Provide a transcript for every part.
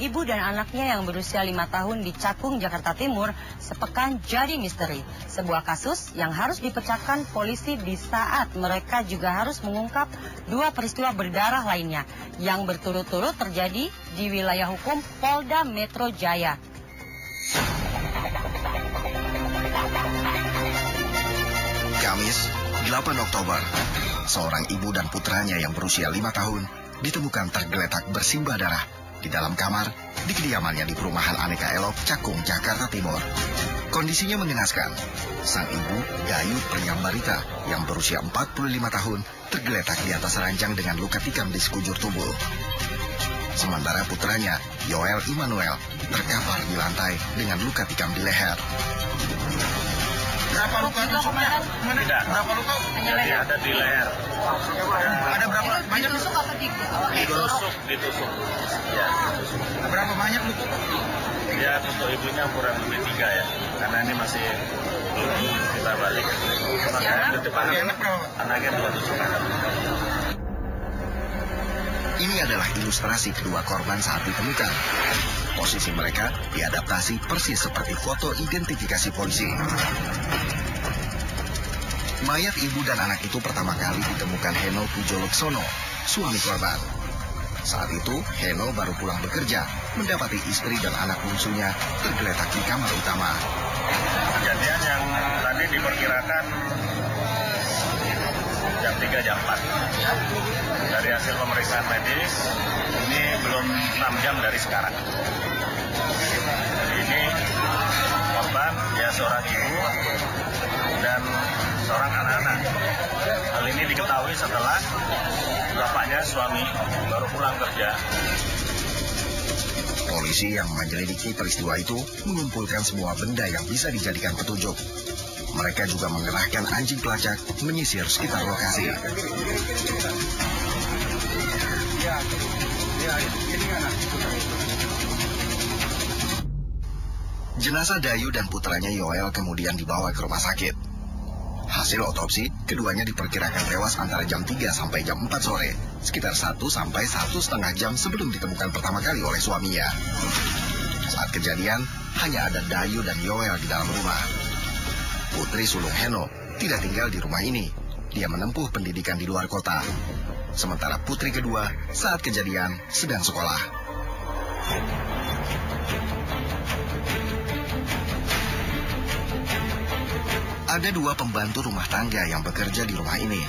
ibu dan anaknya yang berusia 5 tahun di Cakung, Jakarta Timur sepekan jadi misteri. Sebuah kasus yang harus dipecahkan polisi di saat mereka juga harus mengungkap dua peristiwa berdarah lainnya yang berturut-turut terjadi di wilayah hukum Polda Metro Jaya. Kamis, 8 Oktober, seorang ibu dan putranya yang berusia 5 tahun ditemukan tergeletak bersimbah darah di dalam kamar di kediamannya di perumahan Aneka Elok, Cakung, Jakarta Timur. Kondisinya mengenaskan. Sang ibu, Dayu Priyambarita, yang berusia 45 tahun, tergeletak di atas ranjang dengan luka tikam di sekujur tubuh. Sementara putranya, Yoel Immanuel, terkapar di lantai dengan luka tikam di leher. Berapa luka tusuknya? Tidak. Berapa luka? Hanya leher. Ada di leher. Ada berapa banyak? Ditusuk apa Ditusuk. Ya, ditusuk. Berapa banyak luka? Ya, untuk ibunya kurang lebih 3 ya. Karena ini masih belum kita balik. Makanya ke depan anaknya 2 tusukan. Ini adalah ilustrasi kedua korban saat ditemukan. Posisi mereka diadaptasi persis seperti foto identifikasi polisi. Mayat ibu dan anak itu pertama kali ditemukan Heno Pujoloksono, suami korban. Saat itu, Heno baru pulang bekerja, mendapati istri dan anak bungsunya tergeletak di kamar utama. Kejadian yang tadi diperkirakan jam 3, jam 4. Dari hasil pemeriksaan medis, ini belum 6 jam dari sekarang. Jadi ini korban, ya seorang ibu dan seorang anak-anak. Hal ini diketahui setelah bapaknya suami baru pulang kerja. Polisi yang menyelidiki peristiwa itu mengumpulkan semua benda yang bisa dijadikan petunjuk. Mereka juga mengerahkan anjing pelacak menyisir sekitar lokasi. Jenazah Dayu dan putranya Yoel kemudian dibawa ke rumah sakit. Hasil otopsi, keduanya diperkirakan tewas antara jam 3 sampai jam 4 sore, sekitar 1 sampai 1,5 jam sebelum ditemukan pertama kali oleh suaminya. Saat kejadian, hanya ada Dayu dan Yoel di dalam rumah. Putri sulung Heno tidak tinggal di rumah ini. Dia menempuh pendidikan di luar kota. Sementara putri kedua saat kejadian sedang sekolah. Ada 2 pembantu rumah tangga yang bekerja di rumah ini.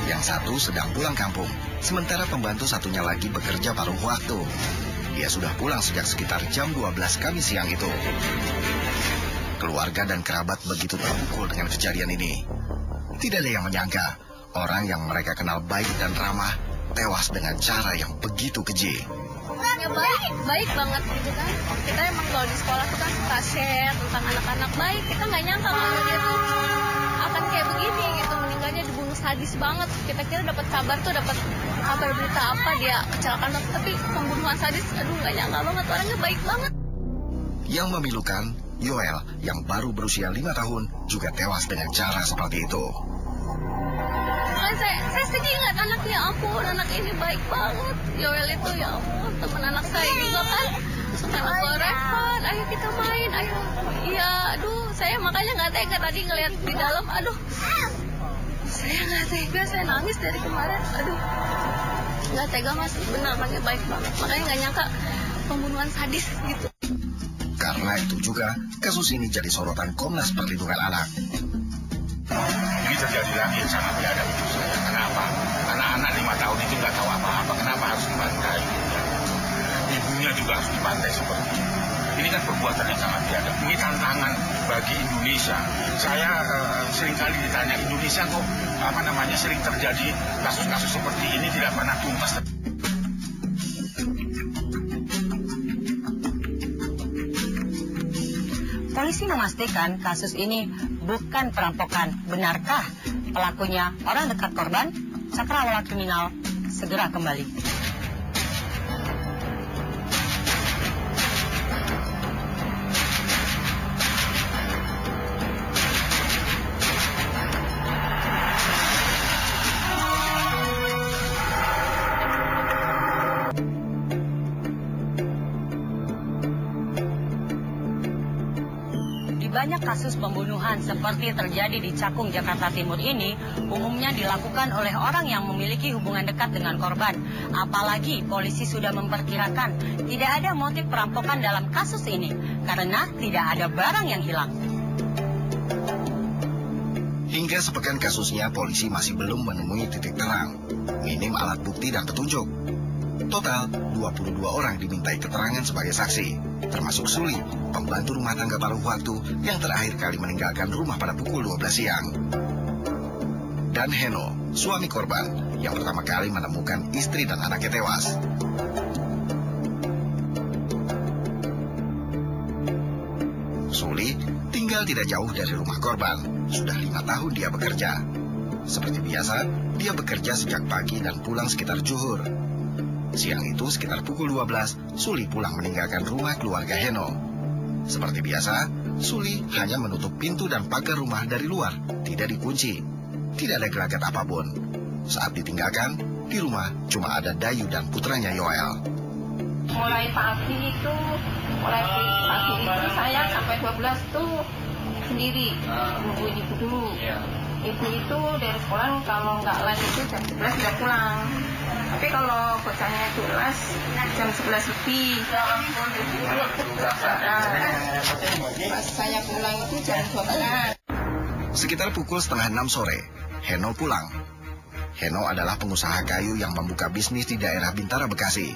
Yang satu sedang pulang kampung, sementara pembantu satunya lagi bekerja paruh waktu. Dia sudah pulang sejak sekitar jam 12 Kamis siang itu. Keluarga dan kerabat begitu terpukul dengan kejadian ini. Tidak ada yang menyangka orang yang mereka kenal baik dan ramah tewas dengan cara yang begitu keji. Ya baik banget gitu kan. Kita emang kalau di sekolah tuh kan suka share tentang anak-anak baik. Kita nggak nyangka kalau dia tuh akan kayak begini gitu. Meninggalnya dibunuh sadis banget. Kita kira dapat kabar berita apa dia kecelakaan, tapi pembunuhan sadis. Aduh, nggak nyangka banget, orangnya baik banget. Yang memilukan, Yoel yang baru berusia 5 tahun juga tewas dengan cara seperti itu. Kan saya sedih ingat anaknya, ampun, anak ini baik banget. Yoel itu ya ampun, teman anak saya juga kan. Suka ngobrol Revan, ayo kita main, ayo. Iya, aduh, saya makanya nggak tega tadi ngeliat di dalam, aduh. Saya nggak tega, saya nangis dari kemarin, aduh. Nggak tega mas, benar, orangnya baik banget. Makanya nggak nyangka pembunuhan sadis gitu. Karena itu juga, kasus ini jadi sorotan Komnas Perlindungan Anak. Ini terjadi lagi sama biadab itu saya. Kenapa? Anak-anak 5 tahun itu nggak tahu apa-apa. Kenapa harus dibantai? Ibunya juga harus dibantai seperti ini. Ini kan perbuatan yang sangat biadab. Ini tantangan bagi Indonesia. Saya seringkali ditanya, Indonesia kok sering terjadi kasus-kasus seperti ini tidak pernah tuntas. Polisi memastikan kasus ini bukan perampokan. Benarkah pelakunya orang dekat korban? Cakrawala Kriminal segera kembali. banyak kasus pembunuhan seperti terjadi di Cakung, Jakarta Timur ini umumnya dilakukan oleh orang yang memiliki hubungan dekat dengan korban. Apalagi polisi sudah memperkirakan tidak ada motif perampokan dalam kasus ini karena tidak ada barang yang hilang. Hingga sepekan kasusnya, polisi masih belum menemui titik terang, minim alat bukti dan petunjuk. Total, 22 orang dimintai keterangan sebagai saksi, termasuk Suli, pembantu rumah tangga paruh waktu yang terakhir kali meninggalkan rumah pada pukul 12 siang. Dan Heno, suami korban, yang pertama kali menemukan istri dan anaknya tewas. Suli tinggal tidak jauh dari rumah korban. Sudah 5 tahun dia bekerja. Seperti biasa, dia bekerja sejak pagi dan pulang sekitar zuhur. Siang itu sekitar pukul 12, Suli pulang meninggalkan rumah keluarga Heno. Seperti biasa, Suli hanya menutup pintu dan pagar rumah dari luar, tidak dikunci. Tidak ada gelagat apapun. Saat ditinggalkan, di rumah cuma ada Dayu dan putranya Yoel. Mulai pagi itu saya sampai 12 tuh sendiri nungguin ibu dulu. Ibu itu dari sekolah kalau nggak les itu jam 11 sudah pulang. Tapi kalau bocahnya itu les jam 11 lebih. Pas saya pulang itu jam 12. Sekitar pukul 5:30 sore, Heno pulang. Heno adalah pengusaha kayu yang membuka bisnis di daerah Bintara, Bekasi.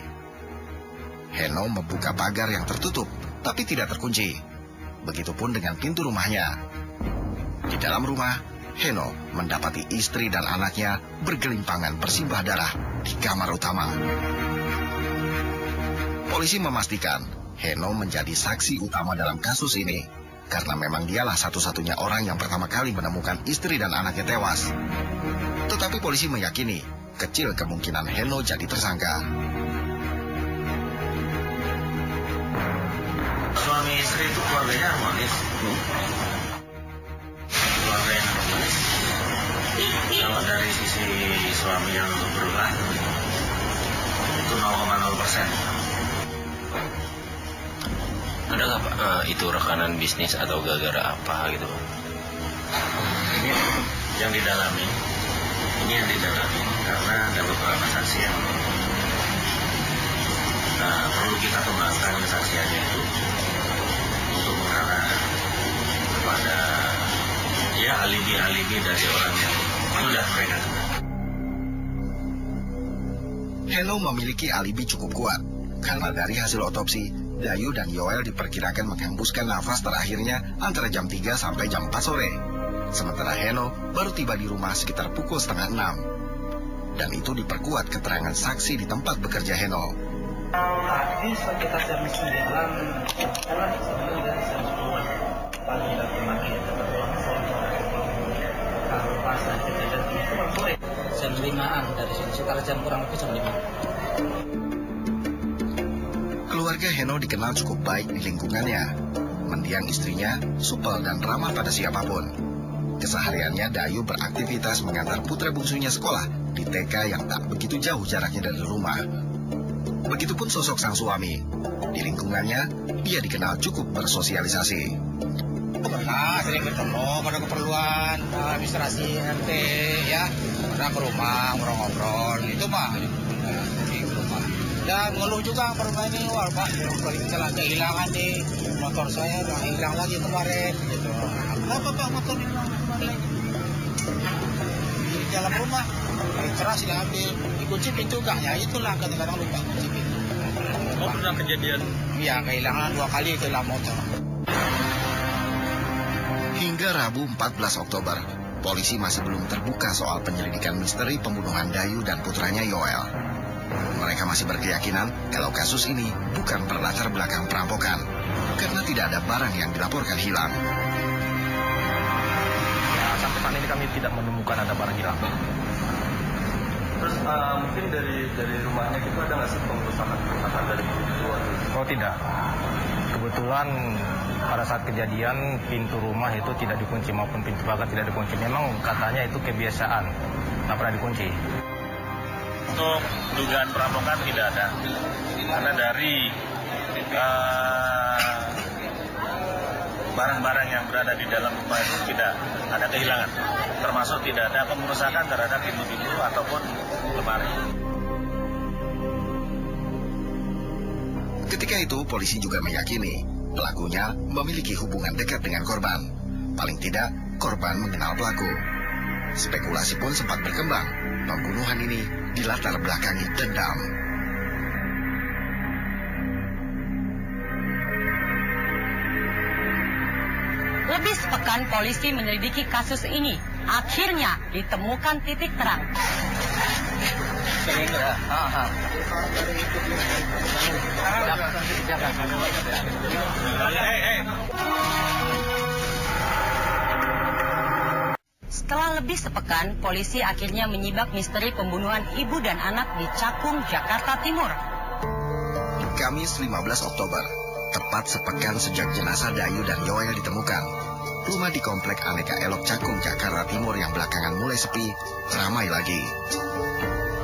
Heno membuka pagar yang tertutup, tapi tidak terkunci. Begitupun dengan pintu rumahnya. Di dalam rumah, Heno mendapati istri dan anaknya bergelimpangan bersimbah darah di kamar utama. Polisi memastikan Heno menjadi saksi utama dalam kasus ini, karena memang dialah satu-satunya orang yang pertama kali menemukan istri dan anaknya tewas. Tetapi polisi meyakini kecil kemungkinan Heno jadi tersangka. Suami istri itu keluarganya harmonis. Keluarga yang harmonis. Kalau dari sisi suami yang berubah, itu 0,0%. Ada nggak Pak itu rekanan bisnis atau gara-gara apa gitu? Ini yang didalami. Ini yang didalami karena ada beberapa saksi yang perlu kita kembangkan kesaksiannya itu untuk mengarah kepada ya alibi-alibi dari orang yang sudah mereka kenal. Heno memiliki alibi cukup kuat karena dari hasil otopsi, Dayu dan Yoel diperkirakan menghembuskan nafas terakhirnya antara jam 3 sampai jam 4 sore. Sementara Heno baru tiba di rumah sekitar pukul 5:30. Dan itu diperkuat keterangan saksi di tempat bekerja Heno. Tadi sekitar jam 9, setelah sebelum dari jam 10 pagi dan pagi kalau pas kejadian itu sore jam 5-an dari sini, sekitar jam kurang lebih jam 5. Keluarga Heno dikenal cukup baik di lingkungannya. Mendiang istrinya, supel dan ramah pada siapapun. Kesehariannya Dayu beraktivitas mengantar putra bungsunya sekolah di TK yang tak begitu jauh jaraknya dari rumah. Begitupun sosok sang suami. Di lingkungannya, dia dikenal cukup bersosialisasi. Pernah sering ketemu pada keperluan administrasi RT ya, pernah ke rumah ngobrol-ngobrol itu mah di rumah. Dan ngeluh juga permain ini, wah Pak, telah kehilangan nih motor saya, udah hilang lagi kemarin gitu. Kenapa Pak motor hilang kemarin? Di dalam rumah, keras diambil, dikunci pintu enggak? Ya itulah kadang-kadang lupa kunci pintu. Oh, pernah kejadian? Iya, kehilangan 2 kali itulah motor. Hingga Rabu 14 Oktober, polisi masih belum terbuka soal penyelidikan misteri pembunuhan Dayu dan putranya Yoel. Mereka masih berkeyakinan kalau kasus ini bukan berlatar belakang perampokan, karena tidak ada barang yang dilaporkan hilang. Sampai saat ini kami tidak menemukan ada barang hilang. Terus mungkin dari rumahnya itu ada nggak sih pengerusakan dari luar? Oh tidak. Kebetulan pada saat kejadian pintu rumah itu tidak dikunci maupun pintu pagar tidak dikunci. Memang katanya itu kebiasaan, nggak pernah dikunci. Untuk dugaan perampokan tidak ada. Karena dari barang-barang yang berada di dalam rumah itu tidak ada kehilangan, termasuk tidak ada pengerusakan terhadap pintu-pintu ataupun lemari. Ketika itu, polisi juga meyakini pelakunya memiliki hubungan dekat dengan korban. Paling tidak, korban mengenal pelaku. Spekulasi pun sempat berkembang. Pembunuhan ini dilatar belakangi dendam. Lebih sepekan polisi menyelidiki kasus ini. Akhirnya ditemukan titik terang. Setelah lebih sepekan, polisi akhirnya menyibak misteri pembunuhan ibu dan anak di Cakung, Jakarta Timur. Kamis 15 Oktober, tepat sepekan sejak jenazah Dayu dan Yoel ditemukan. Rumah di Komplek Aneka Elok Cakung, Jakarta Timur yang belakangan mulai sepi, ramai lagi.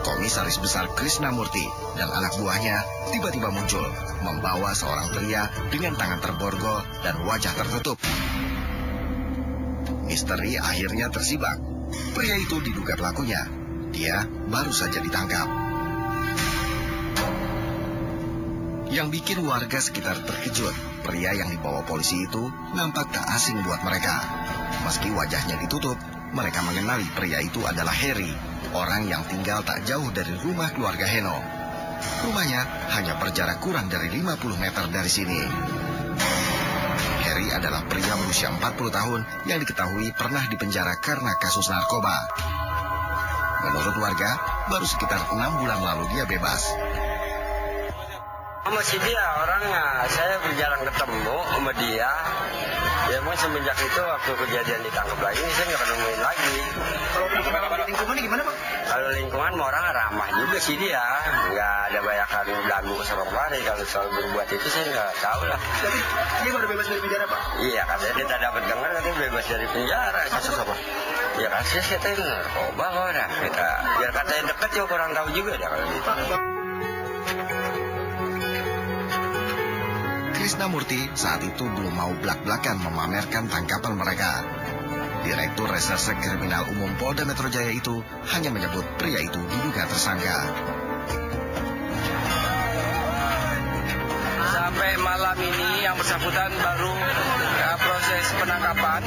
Komisaris Besar Krisnamurti dan anak buahnya tiba-tiba muncul, membawa seorang pria dengan tangan terborgol dan wajah tertutup. Misteri akhirnya tersibak. Pria itu diduga pelakunya. Dia baru saja ditangkap. Yang bikin warga sekitar terkejut, pria yang dibawa polisi itu nampak tak asing buat mereka. Meski wajahnya ditutup, mereka mengenali pria itu adalah Heri, orang yang tinggal tak jauh dari rumah keluarga Heno. Rumahnya hanya berjarak kurang dari 50 meter dari sini. Heri adalah pria berusia 40 tahun yang diketahui pernah dipenjara karena kasus narkoba. Menurut warga, baru sekitar 6 bulan lalu dia bebas. Masih dia orangnya, saya berjalan ketemu sama dia. Ya mau semenjak itu waktu kejadian ditangkap lagi, saya nggak ketemuin lagi. Kalau lingkungan gimana, Pak? Kalau lingkungan orang ramah juga sih dia, nggak ada banyakan ganggu ke sama kemari. Kalau soal berbuat itu saya nggak tahu lah. Tapi dia baru bebas dari penjara, Pak? Iya, katanya dia tak dapat dengar katanya bebas dari penjara. Kasus apa? Ya kasus katanya narkoba orang. Kita biar katanya dekat ya kurang tahu juga dah kalau gitu. Krisnamurti saat itu belum mau blak-blakan memamerkan tangkapan mereka. Direktur Reserse Kriminal Umum Polda Metro Jaya itu hanya menyebut pria itu diduga tersangka. Sampai malam ini yang bersangkutan baru proses penangkapan,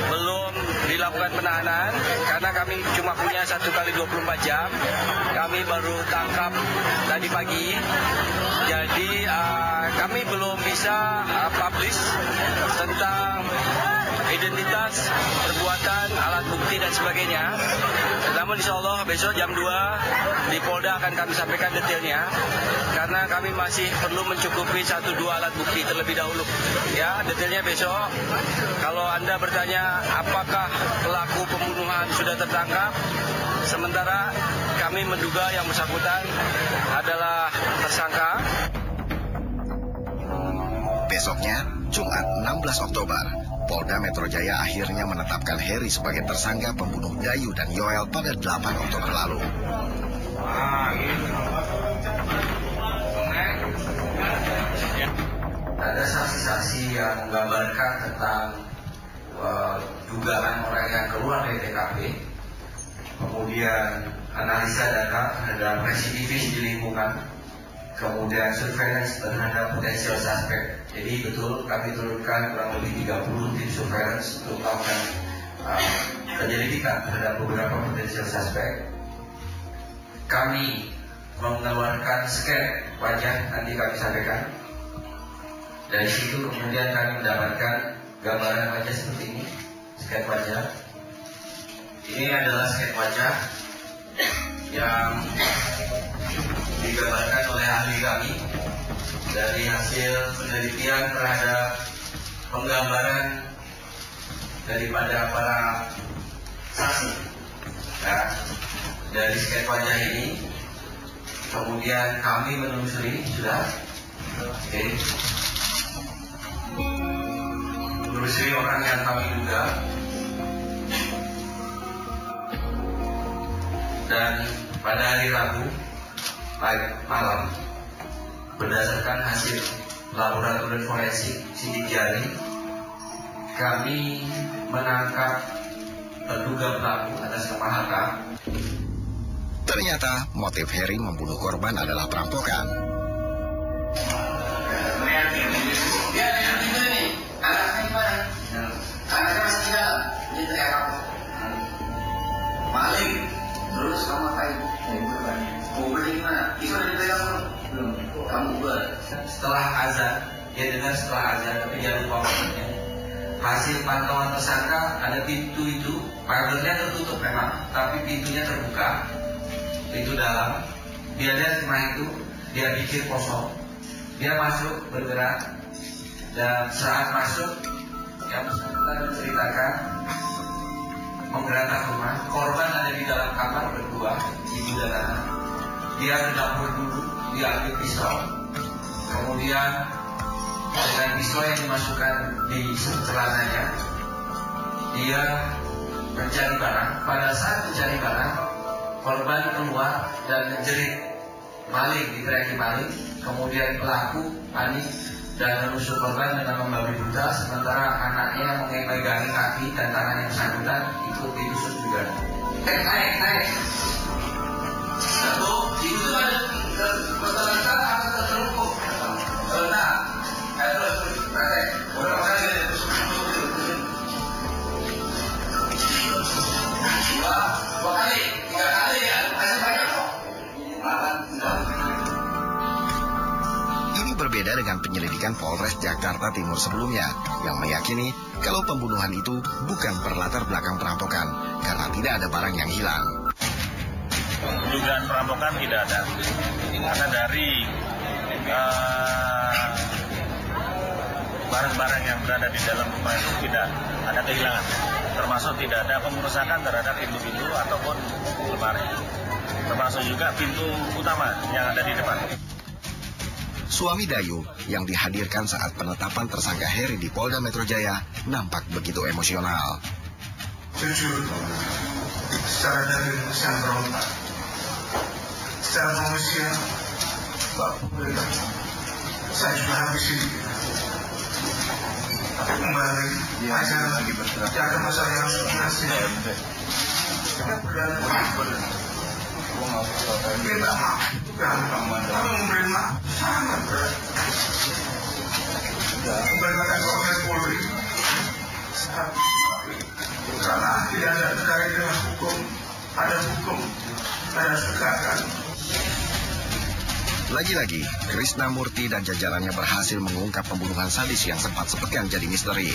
belum dilakukan penahanan karena kami cuma punya 1 kali 24 jam. Kami baru tangkap tadi pagi, jadi kami belum bisa publish tentang identitas, perbuatan, alat bukti dan sebagainya. Namun insya Allah besok jam 2 di Polda akan kami sampaikan detailnya karena kami masih perlu mencukupi 1-2 alat bukti terlebih dahulu. Ya, detailnya besok. Kalau Anda bertanya apakah pelaku pembunuhan sudah tertangkap, sementara kami menduga yang bersangkutan adalah tersangka. Besoknya, Jumat 16 Oktober, Polda Metro Jaya akhirnya menetapkan Heri sebagai tersangka pembunuh Dayu dan Yoel pada 8 Oktober lalu. Ada saksi-saksi yang menggambarkan tentang dugaan orang yang keluar dari TKP, kemudian analisa data terhadap residivis di lingkungan, kemudian surveillance terhadap potensial suspek. Jadi betul kami turunkan kurang lebih 30 tim surveillance untuk melakukan penyelidikan terhadap beberapa potensial suspek. Kami mengeluarkan scan wajah, nanti kami sampaikan. Dari situ kemudian kami mendapatkan gambaran wajah seperti ini, scan wajah. Ini adalah scan wajah yang digambarkan oleh ahli kami dari hasil penelitian terhadap penggambaran daripada para saksi. Nah, dari scan wajah ini kemudian kami menelusuri sudah. Oke. Menelusuri orang yang kami duga dan pada hari Rabu malam berdasarkan hasil laboratorium forensik sidik jari kami menangkap terduga pelaku atas nama HK. Ternyata motif Heri membunuh korban adalah perampokan. Anaknya masih di dalam, dia teriak maling, terus kamu ngapain? Mau beli gimana? Itu udah dipegang belum? Kamu buat. Setelah azan, dia dengar setelah azan, tapi dia lupa waktunya. Hasil pantauan tersangka ada pintu itu, pagarnya tertutup memang, tapi pintunya terbuka. Pintu dalam, dia lihat rumah itu, dia pikir kosong. Dia masuk bergerak, dan saat masuk, yang bersangkutan menceritakan menggerakkan rumah. Korban ada di dalam kamar berdua, ibu dan anak. Dia ke dapur dulu, dia ambil pisau. Kemudian dengan pisau yang dimasukkan di celananya, dia mencari barang. Pada saat mencari barang, korban keluar dan menjerit maling, diteriaki maling. Kemudian pelaku panik dan menusuk korban dengan membabi buta, sementara anaknya memegangi kaki dan tangan yang bersangkutan ikut ditusuk juga. Naik. Satu, itu ada tertelangkap atau tertelungkup. Nah, terus, naik. Berapa kali dia tusuk? Dua kali, 3 kali ya, masih banyak kok. Ini berbeda dengan penyelidikan Polres Jakarta Timur sebelumnya yang meyakini kalau pembunuhan itu bukan berlatar belakang perampokan karena tidak ada barang yang hilang. Dugaan perampokan tidak ada, karena dari barang-barang yang berada di dalam rumah itu tidak ada kehilangan, termasuk tidak ada pengerusakan terhadap pintu-pintu ataupun lemari, termasuk juga pintu utama yang ada di depan. Suami Dayu yang dihadirkan saat penetapan tersangka Heri di Polda Metro Jaya nampak begitu emosional. Jujur, secara dari saya berontak. Secara manusia, saya juga habis ini. Tapi kembali, aja jaga masalah yang harus dikasih. Kita berdana. Kita gampang, tapi memberi maaf sangat berat. Berkata Kapolres Polri, karena tidak ada terkait dengan hukum, ada harus tegakkan. Lagi-lagi, Krisnamurti dan jajarannya berhasil mengungkap pembunuhan sadis yang sempat sepekan jadi misteri.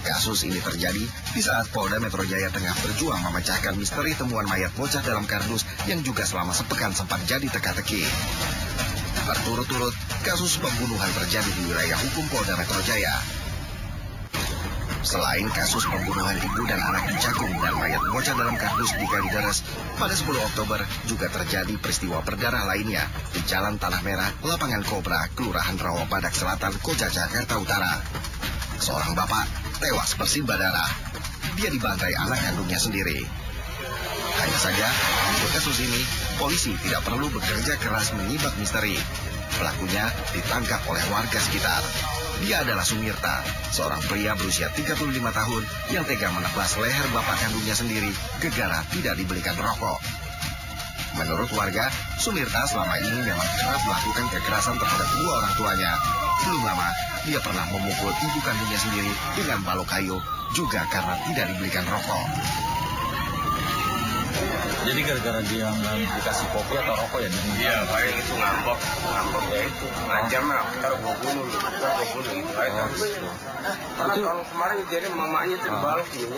Kasus ini terjadi di saat Polda Metro Jaya tengah berjuang memecahkan misteri temuan mayat bocah dalam kardus yang juga selama sepekan sempat jadi teka-teki. Berturut-turut, kasus pembunuhan terjadi di wilayah hukum Polda Metro Jaya. Selain kasus pembunuhan ibu dan anak di Cakung dan mayat bocah dalam kardus di Kalideres, pada 10 Oktober juga terjadi peristiwa berdarah lainnya di Jalan Tanah Merah, Lapangan Kobra, Kelurahan Rawabadak Selatan, Koja, Jakarta Utara. Seorang bapak tewas bersimbah darah. Dia dibantai anak kandungnya sendiri. Hanya saja, untuk kasus ini, polisi tidak perlu bekerja keras menyibak misteri. Pelakunya ditangkap oleh warga sekitar. Dia adalah Sumirta, seorang pria berusia 35 tahun yang tega menebas leher bapak kandungnya sendiri gegara tidak dibelikan rokok. Menurut warga, Sumirta selama ini memang kerap melakukan kekerasan terhadap dua orang tuanya. Belum lama, dia pernah memukul ibu kandungnya sendiri dengan balok kayu, juga karena tidak dibelikan rokok. Jadi gara-gara dia dikasih kopi atau rokok ya? Iya, paling itu ngambek ya itu. Ngancam lah, kita gua bunuh gitu aja. Karena tahun kemarin jadi mamanya terbalok gitu.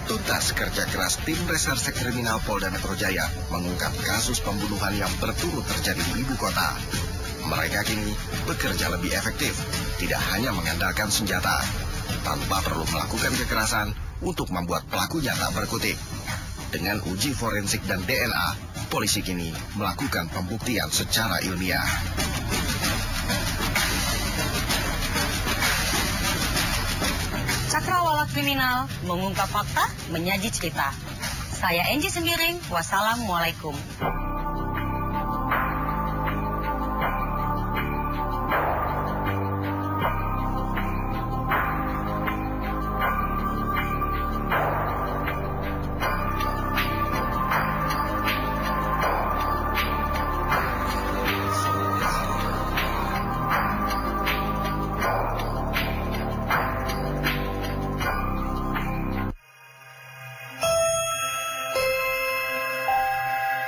Tuntas kerja keras tim reserse kriminal Polda Metro Jaya mengungkap kasus pembunuhan yang berturut terjadi di ibu kota. Mereka kini bekerja lebih efektif, tidak hanya mengandalkan senjata, tanpa perlu melakukan kekerasan untuk membuat pelakunya tak berkutik. Dengan uji forensik dan DNA, polisi kini melakukan pembuktian secara ilmiah. Cakrawala Kriminal mengungkap fakta, menyaji cerita. Saya Enji Sembiring, wassalamualaikum.